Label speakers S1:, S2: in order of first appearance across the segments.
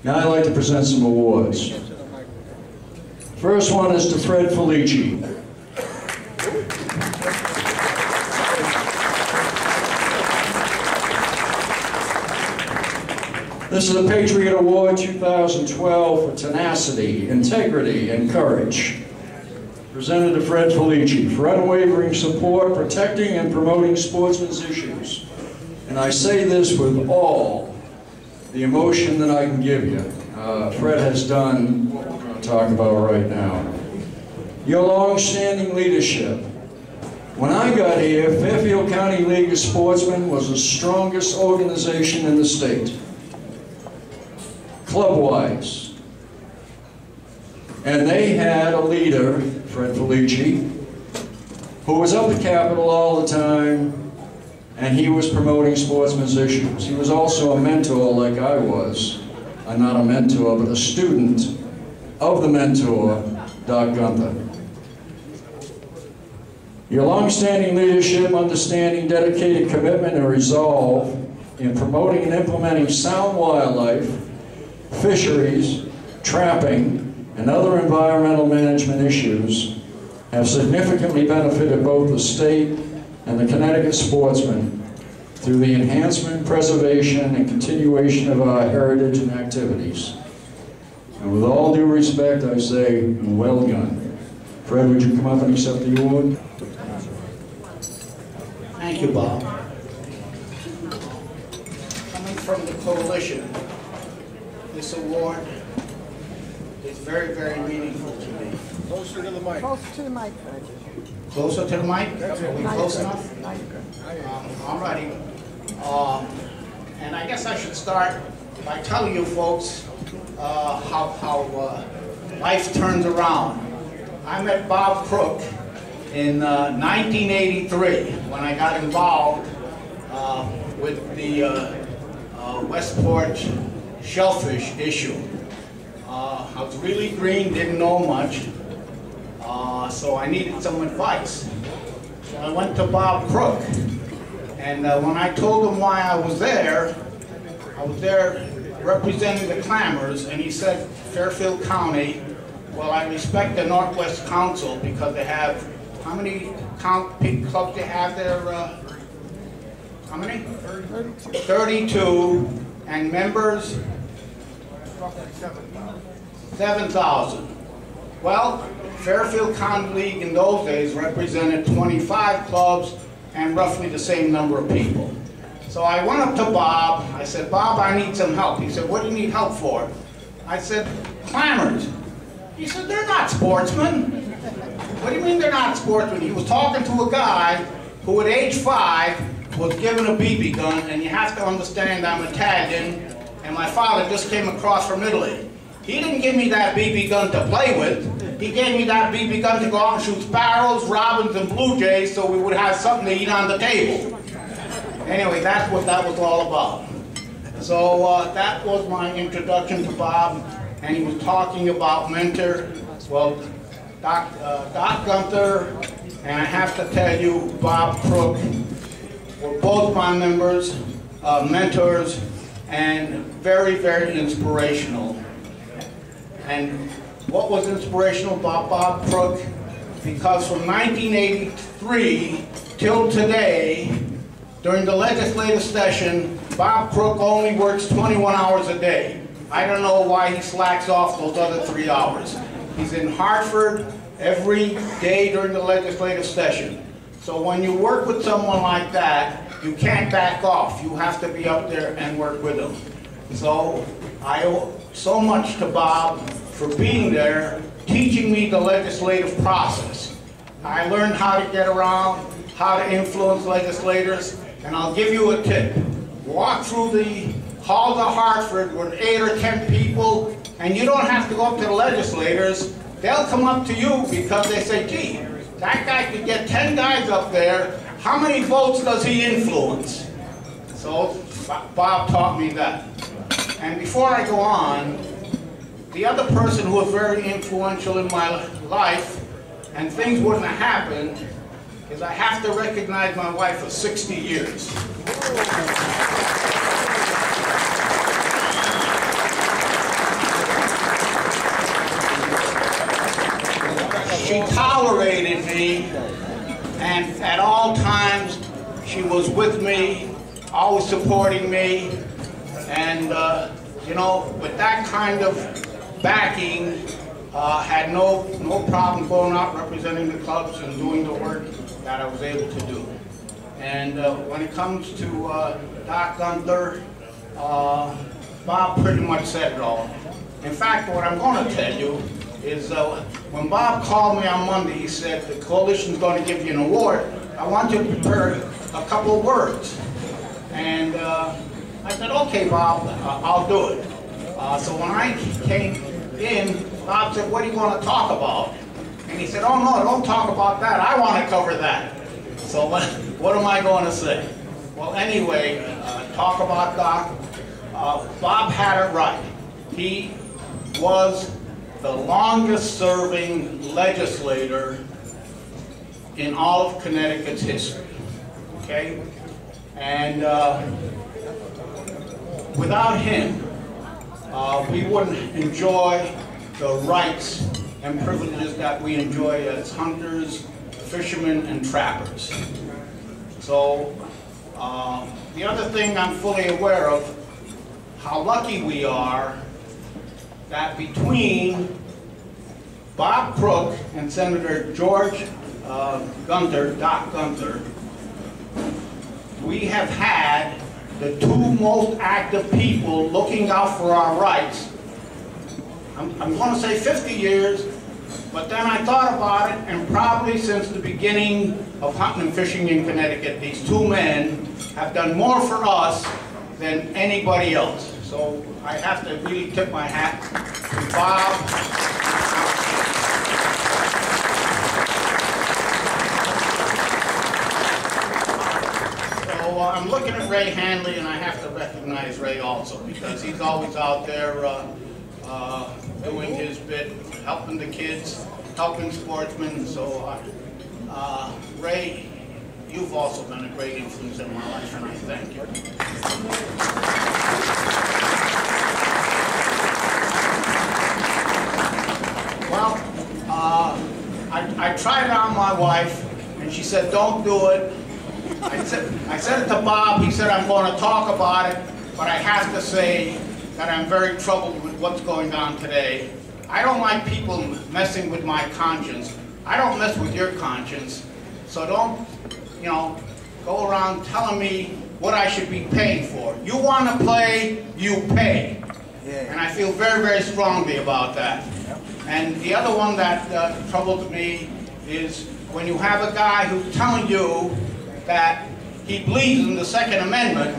S1: Now I'd like to present some awards. First one is to Fred Frillici. This is a Patriot Award 2012 for tenacity, integrity, and courage. Presented to Fred Frillici for unwavering support, protecting and promoting sportsmen's issues. And I say this with all the emotion that I can give you. Fred has done what we're going to talk about right now. Your long-standing leadership. When I got here, Fairfield County League of Sportsmen was the strongest organization in the state, club-wise. And they had a leader, Fred Frillici, who was up the Capitol all the time, and he was promoting sportsmen's issues. He was also a mentor like I was. Not a mentor, but a student of the mentor, Doc Gunther. Your long-standing leadership, understanding, dedicated commitment, and resolve in promoting and implementing sound wildlife, fisheries, trapping, and other environmental management issues have significantly benefited both the state and the Connecticut sportsmen through the enhancement, preservation, and continuation of our heritage and activities. And with all due respect, I say, well done. Fred, would you come up and accept the award?
S2: Thank you, Bob. Coming from the coalition, this award is very, very meaningful to me.
S3: Closer to the mic.
S4: Closer to the mic.
S2: Closer to the mic? Are we close enough? All righty. And I guess I should start by telling you folks how life turns around. I met Bob Crook in 1983 when I got involved with the Westport shellfish issue. I was really green, didn't know much, so I needed some advice. So I went to Bob Crook, and when I told him why I was there representing the clamors, and he said, Fairfield County, well, I respect the Northwest Council because they have, how many clubs they have there? How many? 32, and members? 7,000. Well, Fairfield County League in those days represented 25 clubs and roughly the same number of people. So I went up to Bob. I said, Bob, I need some help. He said, what do you need help for? I said, clamors. He said, they're not sportsmen. What do you mean they're not sportsmen? He was talking to a guy who at age 5 was given a BB gun, and you have to understand I'm Italian, and my father just came across from Italy. He didn't give me that BB gun to play with. He gave me that BB gun to go out and shoot sparrows, robins, and blue jays so we would have something to eat on the table. Anyway, that's what that was all about. So that was my introduction to Bob, and he was talking about mentor. Well, Doc Gunther, and I have to tell you, Bob Crook were both my members, mentors, and very, very inspirational. And what was inspirational about Bob Crook? Because from 1983 till today, during the legislative session, Bob Crook only works 21 hours a day. I don't know why he slacks off those other 3 hours. He's in Hartford every day during the legislative session. So when you work with someone like that, you can't back off. You have to be up there and work with them. So I owe so much to Bob for being there, teaching me the legislative process. I learned how to get around, how to influence legislators, and I'll give you a tip. Walk through the halls of Hartford with 8 or 10 people, and you don't have to go up to the legislators. They'll come up to you because they say, gee, that guy could get 10 guys up there. How many votes does he influence? So Bob taught me that. And before I go on, the other person who was very influential in my life, and things wouldn't have happened, is I have to recognize my wife of 60 years. She tolerated me, and at all times she was with me, always supporting me, and you know, with that kind of backing, had no problem going out representing the clubs and doing the work that I was able to do. And when it comes to Doc Gunther, Bob pretty much said it all. In fact, what I'm going to tell you is when Bob called me on Monday, he said, the coalition's going to give you an award. I want you to prepare a couple of words. And I said, okay, Bob, I'll do it. So when I came in, Bob said, what do you want to talk about? And he said, oh no, don't talk about that. I want to cover that. So what am I going to say? Well, anyway, talk about Doc. Bob had it right. He was the longest serving legislator in all of Connecticut's history. Okay? And without him, we wouldn't enjoy the rights and privileges that we enjoy as hunters, fishermen, and trappers. So the other thing I'm fully aware of, how lucky we are that between Bob Crook and Senator George Gunther, Doc Gunther, we have had the two most active people looking out for our rights. I'm going to say 50 years, but then I thought about it, and probably since the beginning of hunting and fishing in Connecticut, these two men have done more for us than anybody else. So I have to really tip my hat to Bob. So I'm looking at Ray Hanley, and I have to recognize Ray also, because he's always out there doing his bit, helping the kids, helping sportsmen. So Ray, you've also been a great influence in my life, and I thank you. Well, I tried it on my wife, and she said, don't do it. I said it to Bob. He said, I'm going to talk about it, but I have to say that I'm very troubled with what's going on today. I don't like people messing with my conscience. I don't mess with your conscience. So don't, you know, go around telling me what I should be paying for. You want to play, you pay. And I feel very, very strongly about that. And the other one that troubles me is when you have a guy who's telling you that he believes in the Second Amendment,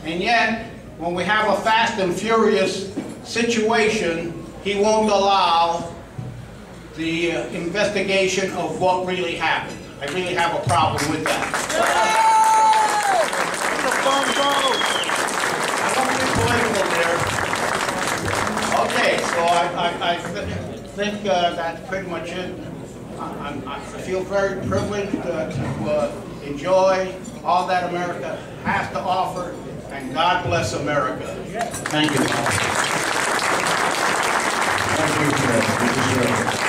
S2: and yet when we have a fast and furious situation, he won't allow the investigation of what really happened. I really have a problem with that. I won't be political there. Okay, so I think that's pretty much it. I feel very privileged to enjoy all that America has to offer, and God bless America. Thank you.
S1: Thank you, Fred.